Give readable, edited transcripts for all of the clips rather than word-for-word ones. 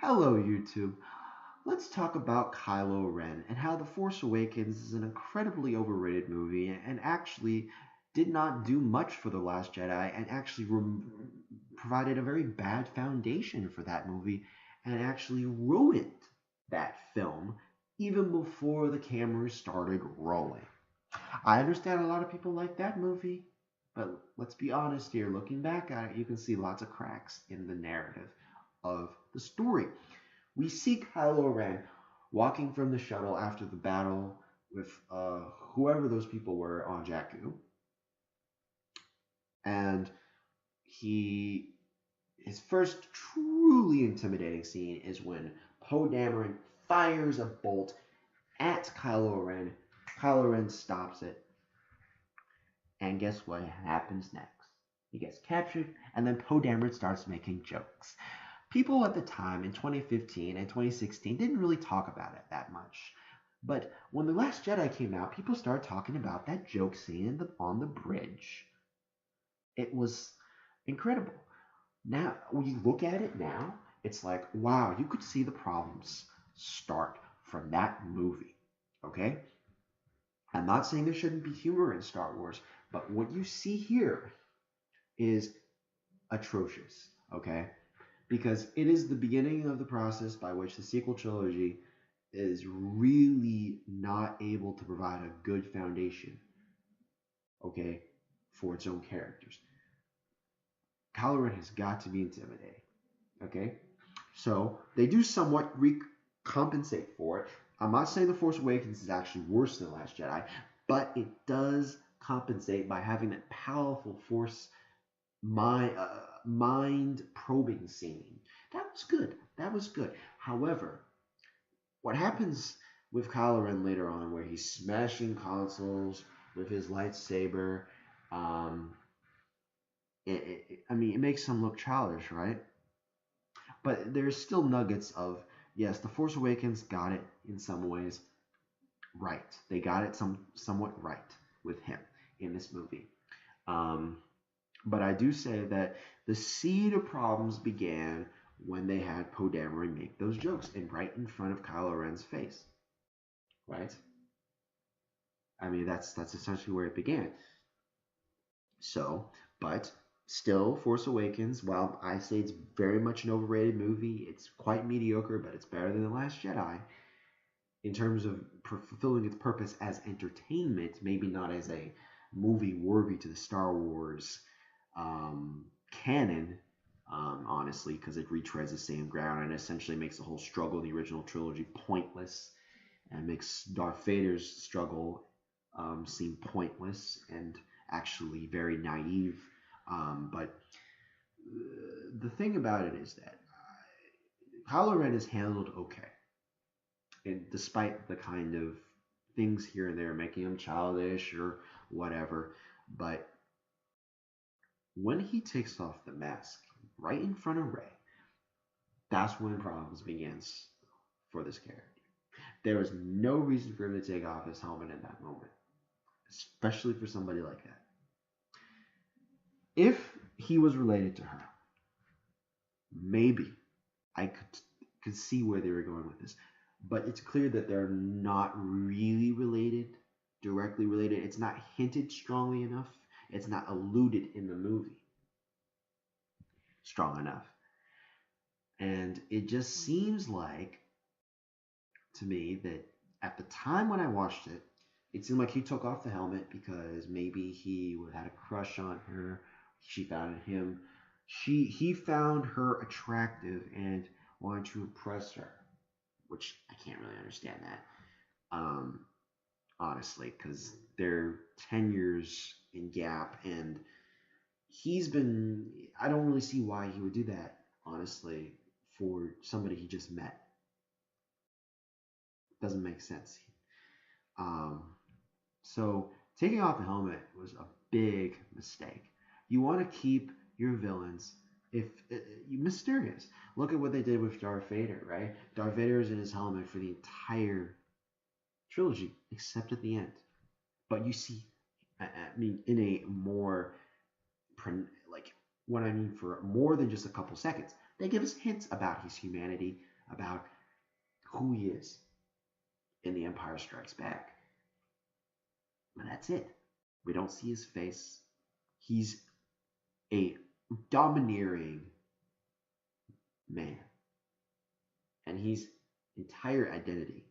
Hello, YouTube. Let's talk about Kylo Ren and how The Force Awakens is an incredibly overrated movie and actually did not do much for The Last Jedi and actually provided a very bad foundation for that movie and actually ruined that film even before the cameras started rolling. I understand a lot of people like that movie, but let's be honest here. Looking back at it, you can see lots of cracks in the narrative of the story. We see Kylo Ren walking from the shuttle after the battle with whoever those people were on Jakku, and he his first truly intimidating scene is when Poe Dameron fires a bolt at Kylo Ren. Kylo Ren stops it, and guess what happens next? He gets captured, and then Poe Dameron starts making jokes. People at the time in 2015 and 2016 didn't really talk about it that much. But when The Last Jedi came out, people started talking about that joke scene on the bridge. It was incredible. Now, when you look at it now, it's like, wow, you could see the problems start from that movie. Okay? I'm not saying there shouldn't be humor in Star Wars, but what you see here is atrocious. Okay? Because it is the beginning of the process by which the sequel trilogy is really not able to provide a good foundation, okay, for its own characters. Kylo Ren has got to be intimidating, okay? So they do somewhat compensate for it. I'm not saying The Force Awakens is actually worse than The Last Jedi, but it does compensate by having that powerful Force mind probing scene. That was good. That was good. However, what happens with Kylo Ren later on, where he's smashing consoles with his lightsaber, um, it makes him look childish, right? But there's still nuggets of yes, The Force Awakens got it in some ways right. They got it somewhat right with him in this movie. Um, But I do say that the seed of problems began when they had Poe Dameron make those jokes and right in front of Kylo Ren's face. Right? I mean, that's essentially where it began. So, but still, Force Awakens, while I say it's very much an overrated movie, it's quite mediocre, but it's better than The Last Jedi in terms of fulfilling its purpose as entertainment, maybe not as a movie worthy to the Star Wars canon, honestly, because it retreads the same ground and essentially makes the whole struggle of the original trilogy pointless and makes Darth Vader's struggle seem pointless and actually very naive. But the thing about it is that Kylo Ren is handled okay, and despite the kind of things here and there making him childish or whatever, but when he takes off the mask right in front of Rey, that's when problems begins for this character. There was no reason for him to take off his helmet in that moment, especially for somebody like that. If he was related to her, maybe I could see where they were going with this, but it's clear that they're not really related, directly related. It's not hinted strongly enough. It's not alluded in the movie strong enough. And it just seems like to me that at the time when I watched it, it seemed like he took off the helmet because maybe he had a crush on her. She found him. He found her attractive and wanted to impress her, which I can't really understand that, honestly, because they're 10 years in gap, and he's been. I don't really see why he would do that, honestly, for somebody he just met. Doesn't make sense. Um, so taking off the helmet was a big mistake. You want to keep your villains if mysterious. Look at what they did with Darth Vader, right? Darth Vader is in his helmet for the entire trilogy, except at the end. But you see, I mean, in a more like what I mean for more than just a couple seconds, they give us hints about his humanity about who he is in The Empire Strikes Back. But that's it. We don't see his face. He's a domineering man. And his entire identity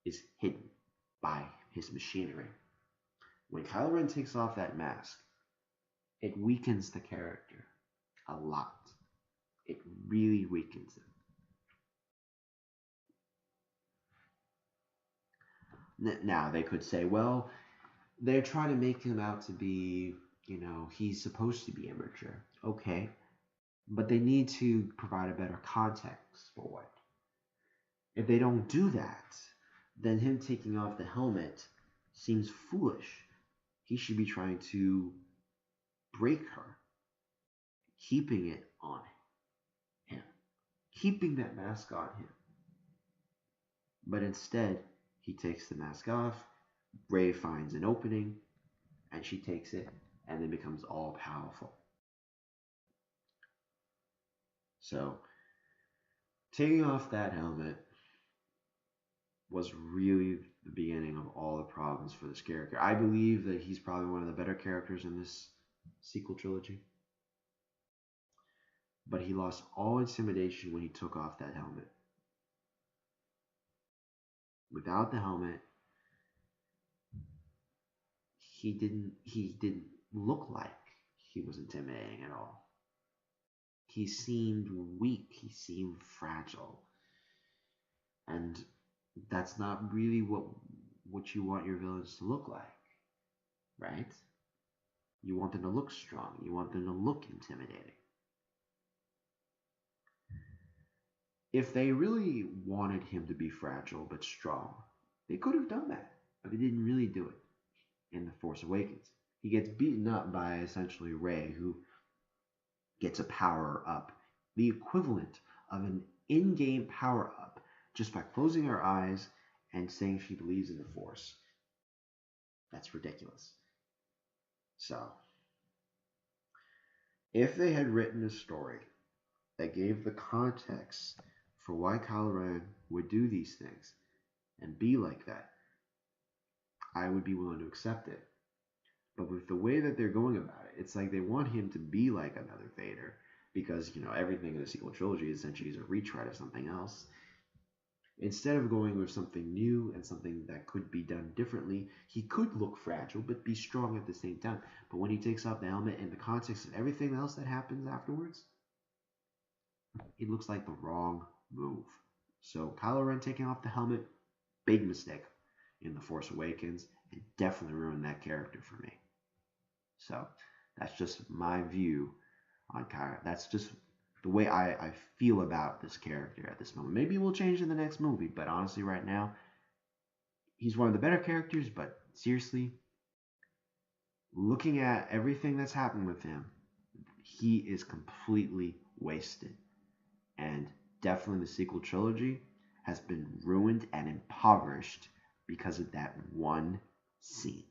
is hidden by his machinery. When Kylo Ren takes off that mask, it weakens the character a lot. It really weakens him. Now, they could say, well, they're trying to make him out to be, he's supposed to be immature. Okay. But they need to provide a better context for it. If they don't do that, then him taking off the helmet seems foolish. He should be trying to break her, keeping it on him, keeping that mask on him. But instead, he takes the mask off, Rey finds an opening, and she takes it, and then becomes all-powerful. So, taking off that helmet was really the beginning of all the problems for this character. I believe that he's probably one of the better characters in this sequel trilogy. But he lost all intimidation when he took off that helmet. Without the helmet, he didn't look like he was intimidating at all. He seemed weak, he seemed fragile. And that's not really what you want your villains to look like, right? You want them to look strong. You want them to look intimidating. If they really wanted him to be fragile but strong, they could have done that, but they didn't really do it in The Force Awakens. He gets beaten up by essentially Rey, who gets a power up, the equivalent of an in-game power up, just by closing her eyes and saying she believes in the Force. That's ridiculous. So, if they had written a story that gave the context for why Kylo Ren would do these things and be like that, I would be willing to accept it. But with the way that they're going about it, it's like they want him to be like another Vader, because everything in the sequel trilogy essentially is a retread of something else. Instead of going with something new and something that could be done differently, he could look fragile but be strong at the same time. But when he takes off the helmet in the context of everything else that happens afterwards, it looks like the wrong move. So Kylo Ren taking off the helmet, big mistake in The Force Awakens, and definitely ruined that character for me. So that's just my view on Kylo. That's just the way I feel about this character at this moment. Maybe it will change in the next movie, but honestly right now, he's one of the better characters, but seriously, looking at everything that's happened with him, he is completely wasted. And definitely the sequel trilogy has been ruined and impoverished because of that one scene.